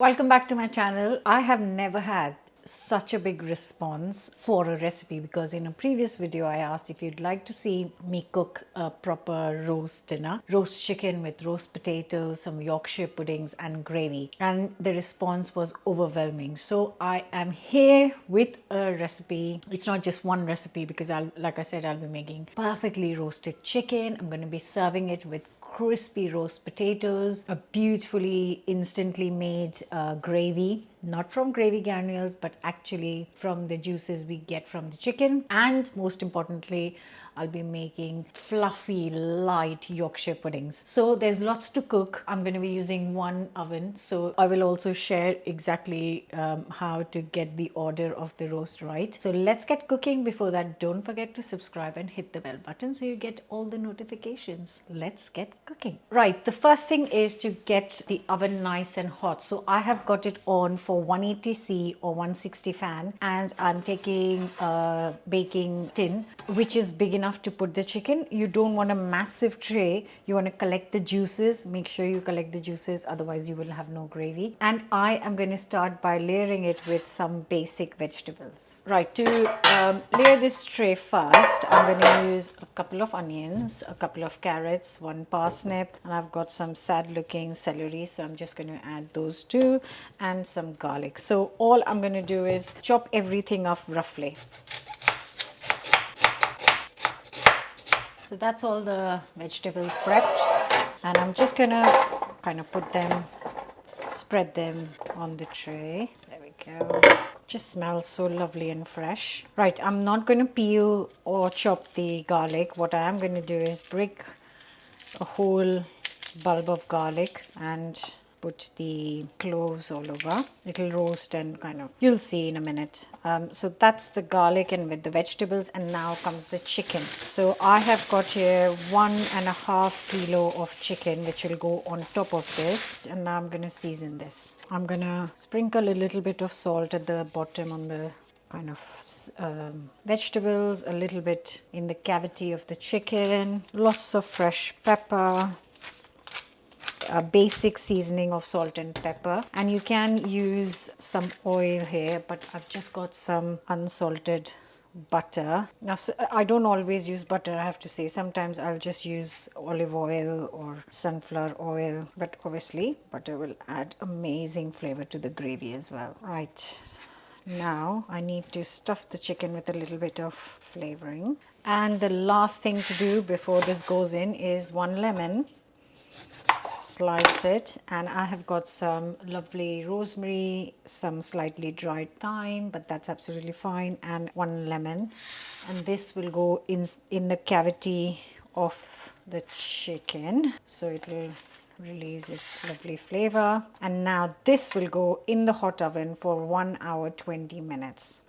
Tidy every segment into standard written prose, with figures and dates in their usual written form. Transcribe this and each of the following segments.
Welcome back to my channel. I have never had such a big response for a recipe because in a previous video I asked if you'd like to see me cook a proper roast dinner, roast chicken with roast potatoes, some Yorkshire puddings and gravy, and the response was overwhelming. So I am here with a recipe. It's not just one recipe because like I said, I'll be making perfectly roasted chicken. I'm going to be serving it with crispy roast potatoes, a beautifully instantly made gravy, not from gravy granules but actually from the juices we get from the chicken, and most importantly I'll be making fluffy light Yorkshire puddings. So there's lots to cook. I'm going to be using one oven, so I will also share exactly how to get the order of the roast right. So let's get cooking. Before that, don't forget to subscribe and hit the bell button so you get all the notifications. Let's get cooking. Right, the first thing is to get the oven nice and hot. So I have got it on for 180C or 160 fan, and I'm taking a baking tin which is big enough to put the chicken. You don't want a massive tray. You want to collect the juices. Make sure you collect the juices, otherwise you will have no gravy. And I am going to start by layering it with some basic vegetables. Right, to layer this tray first, I'm going to use a couple of onions, a couple of carrots, one parsnip, and I've got some sad looking celery, so I'm just going to add those two, and some garlic. So all I'm going to do is chop everything up roughly. So that's all the vegetables prepped, and I'm just gonna kind of put them, spread them on the tray. There we go. Just smells so lovely and fresh. Right, I'm not going to peel or chop the garlic. What I am going to do is break a whole bulb of garlic and put the cloves all over. It'll roast and kind of, you'll see in a minute. So that's the garlic and with the vegetables, and now comes the chicken. So I have got here 1.5 kilos of chicken which will go on top of this, and now I'm going to season this. I'm going to sprinkle a little bit of salt at the bottom on the kind of vegetables, a little bit in the cavity of the chicken, lots of fresh pepper, a basic seasoning of salt and pepper, and you can use some oil here, but I've just got some unsalted butter. Now I don't always use butter, I have to say. Sometimes I'll just use olive oil or sunflower oil, but obviously butter will add amazing flavor to the gravy as well. Right, now I need to stuff the chicken with a little bit of flavoring, and the last thing to do before this goes in is one lemon. Slice it, and I have got some lovely rosemary, some slightly dried thyme, but that's absolutely fine, and one lemon, and this will go in the cavity of the chicken, so it will release its lovely flavor. And now this will go in the hot oven for 1 hour 20 minutes.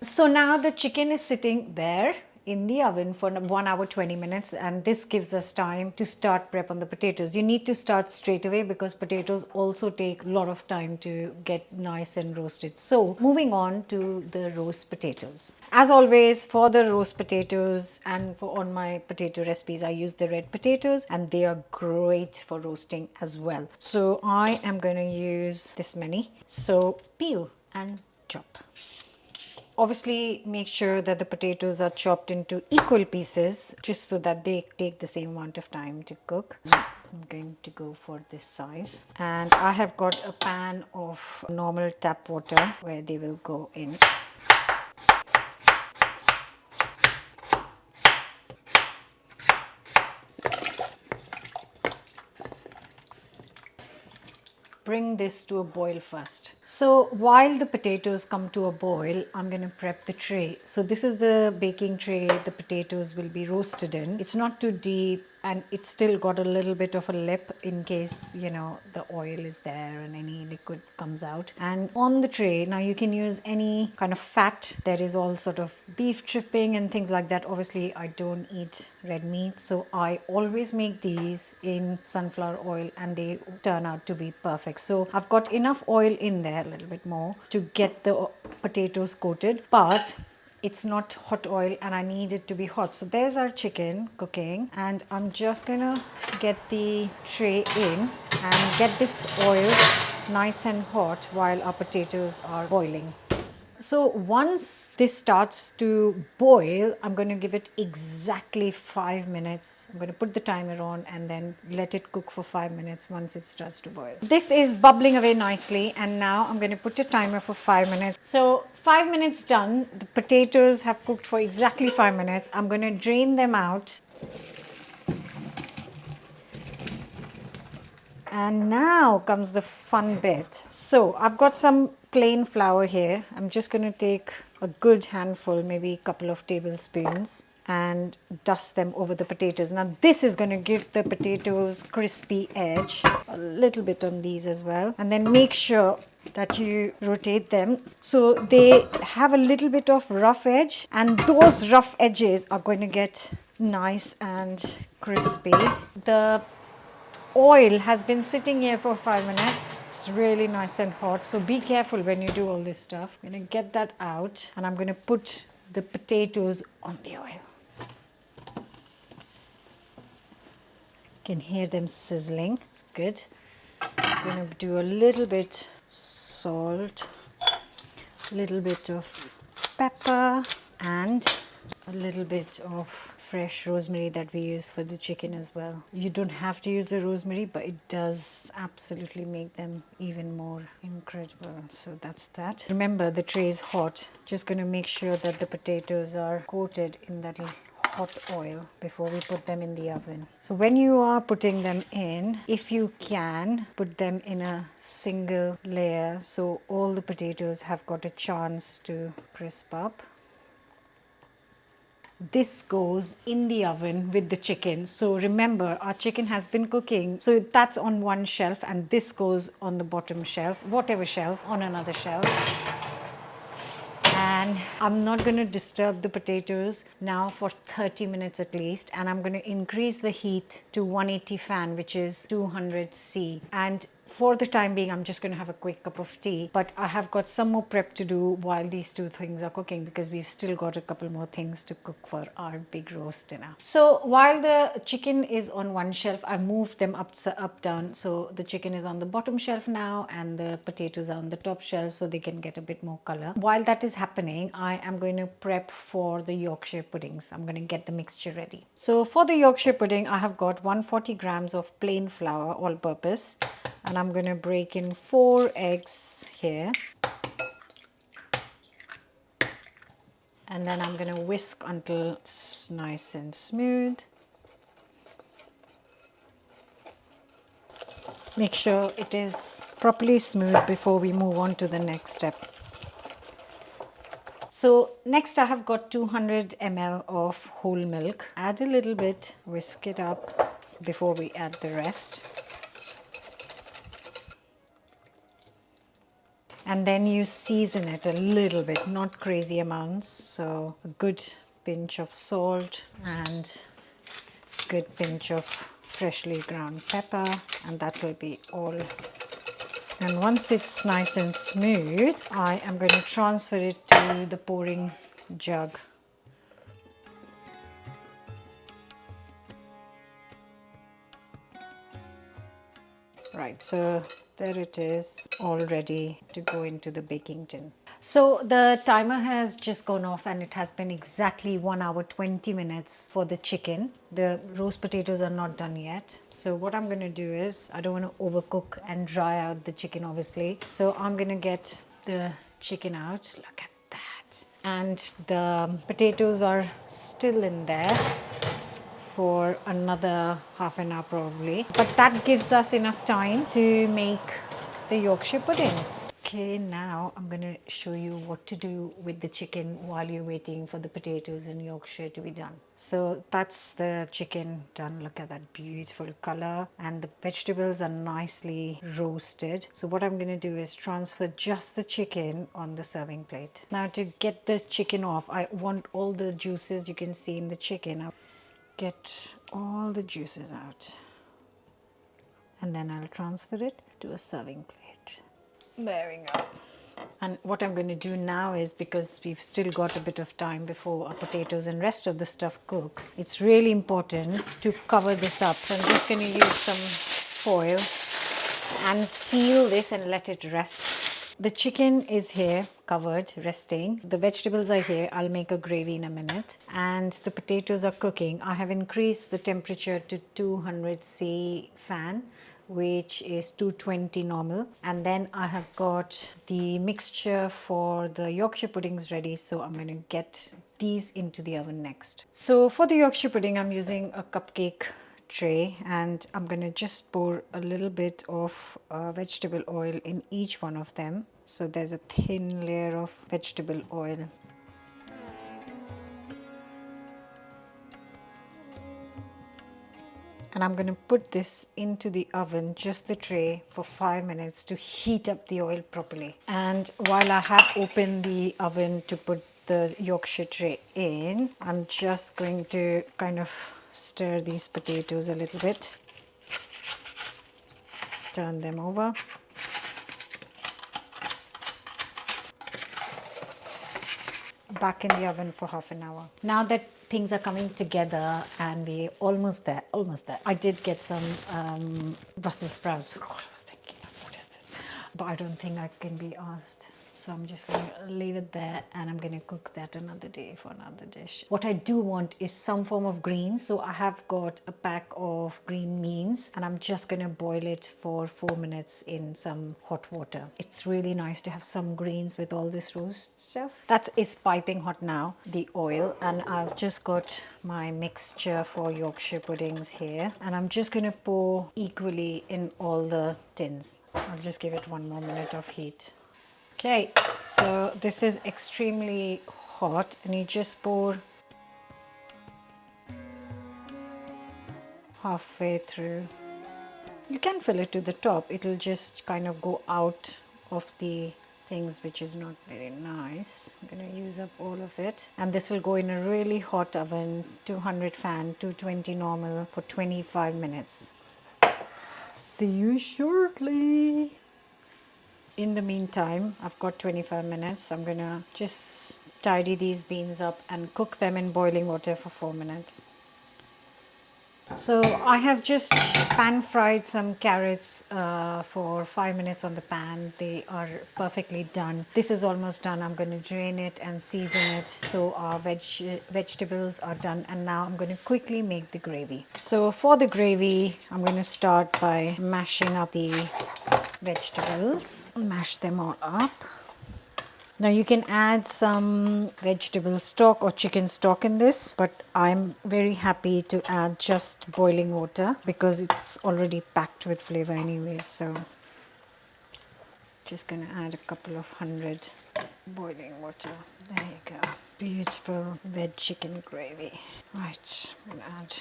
So now the chicken is sitting there in the oven for 1 hour 20 minutes, and this gives us time to start prep on the potatoes. You need to start straight away because potatoes also take a lot of time to get nice and roasted. So moving on to the roast potatoes. As always, for the roast potatoes and for on my potato recipes, I use the red potatoes, and they are great for roasting as well. So I am going to use this many. So peel and chop. Obviously, make sure that the potatoes are chopped into equal pieces just so that they take the same amount of time to cook. I'm going to go for this size, and I have got a pan of normal tap water where they will go in. Bring this to a boil first. So while the potatoes come to a boil, I'm going to prep the tray. So this is the baking tray the potatoes will be roasted in. It's not too deep, and it's still got a little bit of a lip in case, you know, the oil is there and any liquid comes out. And on the tray, now you can use any kind of fat. There is all sort of beef tripping and things like that. Obviously, I don't eat red meat, so I always make these in sunflower oil, and they turn out to be perfect. So I've got enough oil in there, a little bit more, to get the potatoes coated, but it's not hot oil and I need it to be hot. So there's our chicken cooking, and I'm just gonna get the tray in and get this oil nice and hot while our potatoes are boiling. So once this starts to boil, I'm going to give it exactly 5 minutes. I'm going to put the timer on and then let it cook for 5 minutes once it starts to boil. This is bubbling away nicely, and now I'm going to put a timer for 5 minutes. So 5 minutes done. The potatoes have cooked for exactly 5 minutes. I'm going to drain them out. And now comes the fun bit. So I've got some plain flour here. I'm just going to take a good handful, maybe a couple of tablespoons, and dust them over the potatoes. Now this is going to give the potatoes crispy edge. A little bit on these as well. And then make sure that you rotate them so they have a little bit of rough edge, and those rough edges are going to get nice and crispy. The oil has been sitting here for 5 minutes. It's really nice and hot, so be careful when you do all this stuff. I'm going to get that out, and I'm going to put the potatoes on the oil. You can hear them sizzling. It's good. I'm going to do a little bit salt, a little bit of pepper, and a little bit of fresh rosemary that we use for the chicken as well. You don't have to use the rosemary, but it does absolutely make them even more incredible. So that's that. Remember, the tray is hot. Just going to make sure that the potatoes are coated in that hot oil before we put them in the oven. So when you are putting them in, if you can, put them in a single layer so all the potatoes have got a chance to crisp up. This goes in the oven with the chicken. So remember, our chicken has been cooking. So that's on one shelf, and this goes on the bottom shelf, whatever shelf, on another shelf. And I'm not going to disturb the potatoes now for 30 minutes at least. And I'm going to increase the heat to 180 fan, which is 200 C. And for the time being, I'm just going to have a quick cup of tea. But I have got some more prep to do while these two things are cooking, because we've still got a couple more things to cook for our big roast dinner. So while the chicken is on one shelf, I've moved them up down. So the chicken is on the bottom shelf now, and the potatoes are on the top shelf, so they can get a bit more color. While that is happening, I am going to prep for the Yorkshire puddings. I'm going to get the mixture ready. So for the Yorkshire pudding, I have got 140 grams of plain flour, all purpose. And I'm going to break in 4 eggs here. And then I'm going to whisk until it's nice and smooth. Make sure it is properly smooth before we move on to the next step. So next I have got 200 ml of whole milk. Add a little bit, whisk it up before we add the rest. And then you season it a little bit, not crazy amounts. So a good pinch of salt and a good pinch of freshly ground pepper, and that will be all. And once it's nice and smooth, I am going to transfer it to the pouring jug. Right, so there it is, all ready to go into the baking tin. So the timer has just gone off, and it has been exactly 1 hour 20 minutes for the chicken. The roast potatoes are not done yet. So what I'm going to do is, I don't want to overcook and dry out the chicken obviously. So I'm going to get the chicken out. Look at that. And the potatoes are still in there for another half an hour probably, but that gives us enough time to make the Yorkshire puddings. Okay, now I'm going to show you what to do with the chicken while you're waiting for the potatoes and Yorkshire to be done. So that's the chicken done. Look at that beautiful color, and the vegetables are nicely roasted. So what I'm going to do is transfer just the chicken on the serving plate. Now to get the chicken off, I want all the juices you can see in the chicken. Get all the juices out, and then I'll transfer it to a serving plate. There we go. And what I'm going to do now is, because we've still got a bit of time before our potatoes and rest of the stuff cooks, it's really important to cover this up. So I'm just going to use some foil and seal this and let it rest. The chicken is here covered, resting. The vegetables are here. I'll make a gravy in a minute. And the potatoes are cooking. I have increased the temperature to 200 C fan, which is 220 normal. And then I have got the mixture for the Yorkshire puddings ready. So I'm going to get these into the oven next. So for the Yorkshire pudding, I'm using a cupcake tray, and I'm going to just pour a little bit of vegetable oil in each one of them. So there's a thin layer of vegetable oil. And I'm going to put this into the oven, just the tray, for 5 minutes to heat up the oil properly. And while I have opened the oven to put the Yorkshire tray in, I'm just going to kind of stir these potatoes a little bit. Turn them over. Back in the oven for half an hour. Now that things are coming together and we're almost there. I did get some Brussels sprouts. God, I was thinking, what is this? But I don't think I can be asked. So I'm just going to leave it there, and I'm going to cook that another day for another dish. What I do want is some form of greens. So I have got a pack of green beans, and I'm just going to boil it for 4 minutes in some hot water. It's really nice to have some greens with all this roast stuff. That is piping hot now, the oil, and I've just got my mixture for Yorkshire puddings here, and I'm just going to pour equally in all the tins. I'll just give it 1 more minute of heat. Okay, so this is extremely hot, and you just pour halfway through. You can fill it to the top. It'll just kind of go out of the things, which is not very nice. I'm going to use up all of it. And this will go in a really hot oven, 200 fan, 220 normal, for 25 minutes. See you shortly. In the meantime, I've got 25 minutes. I'm gonna just tidy these beans up and cook them in boiling water for 4 minutes. So I have just pan fried some carrots for 5 minutes on the pan. They are perfectly done. This is almost done. I'm going to drain it and season it. So our vegetables are done, and now I'm going to quickly make the gravy. So for the gravy, I'm going to start by mashing up the vegetables. Mash them all up. Now you can add some vegetable stock or chicken stock in this, but I'm very happy to add just boiling water because it's already packed with flavor anyways. So just gonna add a couple of 100 boiling water. There you go. Beautiful veg chicken gravy. Right, I'm gonna add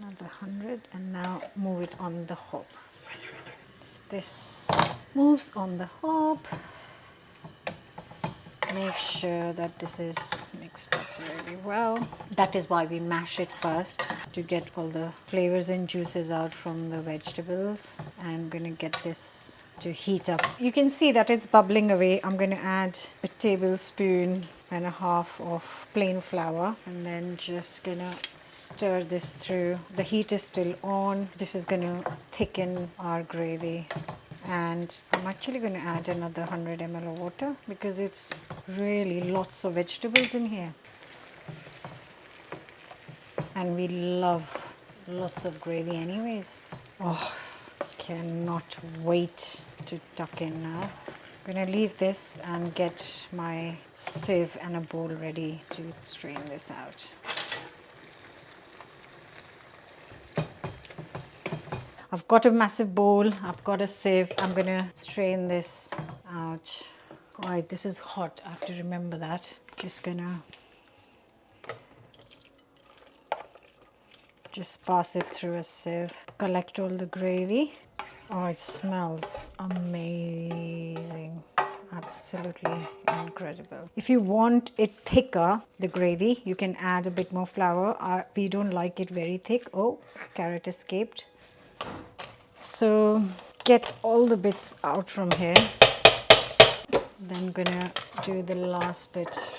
another 100 and now move it on the hob. This moves on the hob. Make sure that this is mixed up really well. That is why we mash it first, to get all the flavors and juices out from the vegetables. I'm going to get this to heat up. You can see that it's bubbling away. I'm going to add a tablespoon and a half of plain flour, and then just gonna stir this through. The heat is still on. This is going to thicken our gravy. And I'm actually going to add another 100 ml of water because it's really lots of vegetables in here. And we love lots of gravy anyways. Oh, cannot wait to tuck in now. I'm going to leave this and get my sieve and a bowl ready to strain this out. I've got a massive bowl, I've got a sieve, I'm going to strain this out. Right, this is hot, I have to remember that. Just going to just pass it through a sieve, collect all the gravy. Oh, it smells amazing. Absolutely incredible. If you want it thicker, the gravy, you can add a bit more flour. We don't like it very thick. Oh, carrot escaped. So get all the bits out from here. Then gonna do the last bit.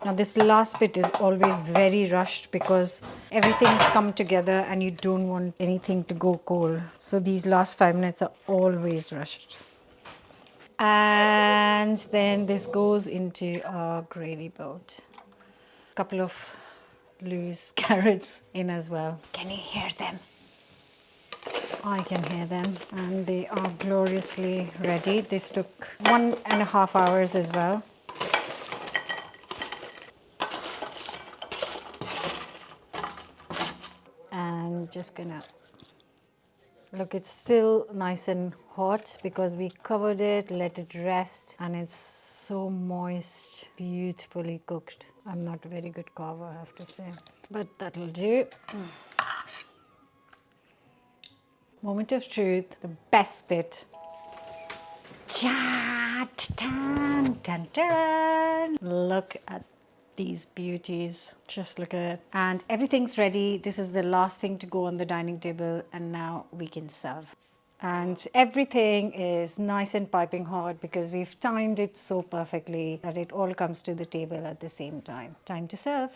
Now this last bit is always very rushed because everything's come together and you don't want anything to go cold. So these last 5 minutes are always rushed. And then this goes into our gravy boat. Couple of loose carrots in as well. Can you hear them? I can hear them, and they are gloriously ready. This took 1.5 hours as well. And just gonna look, it's still nice and hot because we covered it, let it rest, and it's so moist, beautifully cooked. I'm not a very good carver, I have to say, but that'll do. Moment of truth, the best bit. Chaat! Tan, tan, tan. Look at these beauties. Just look at it. And everything's ready. This is the last thing to go on the dining table, and now we can serve. And everything is nice and piping hot because we've timed it so perfectly that it all comes to the table at the same time. Time to serve.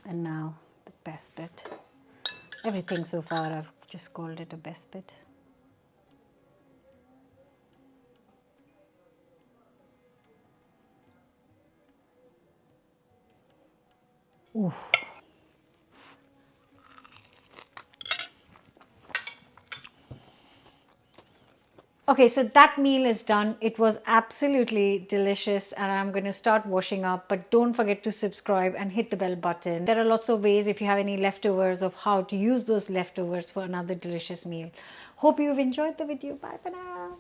And now the best bit. Everything so far, I've just called it a best bit. Ooh. Okay, so that meal is done. It was absolutely delicious and I'm going to start washing up, but don't forget to subscribe and hit the bell button. There are lots of ways if you have any leftovers of how to use those leftovers for another delicious meal. Hope you've enjoyed the video. Bye for now.